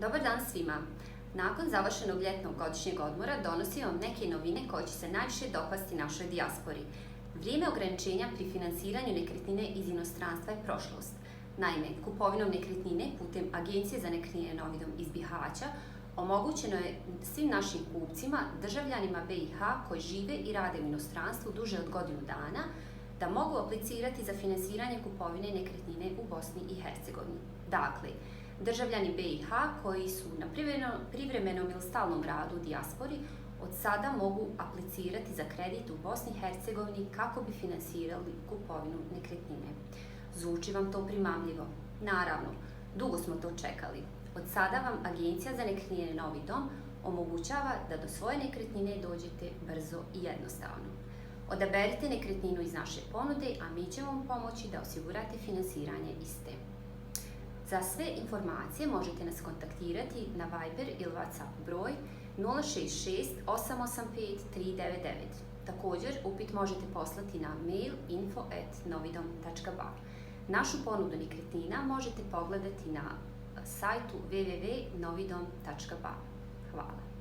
Dobar dan svima! Nakon završenog ljetnog godišnjeg odmora donosim vam neke novine koje će se najviše dopasti našoj dijaspori. Vrijeme ograničenja pri finansiranju nekretnine iz inostranstva je prošlost. Naime, kupovinom nekretnine putem Agencije za nekretnine Novi Dom iz Bihaća omogućeno je svim našim kupcima, državljanima BiH koji žive i rade u inostranstvu duže od godinu dana, da mogu aplicirati za finansiranje kupovine nekretnine u Bosni i Hercegovini. Dakle, državljani BiH koji su na privremenom ili stalnom radu u dijaspori od sada mogu aplicirati za kredit u Bosni i Hercegovini kako bi finansirali kupovinu nekretnine. Zvuči vam to primamljivo? Naravno, dugo smo to čekali. Od sada vam Agencija za nekretnine Novi Dom omogućava da do svoje nekretnine dođete brzo i jednostavno. Odaberite nekretninu iz naše ponude, a mi ćemo vam pomoći da osigurate finansiranje iste. Za sve informacije možete nas kontaktirati na Viber ili WhatsApp broj 066 885 399. Također, upit možete poslati na mail info@novidom.ba. Našu ponudu nekretnina možete pogledati na sajtu www.novidom.ba. Hvala.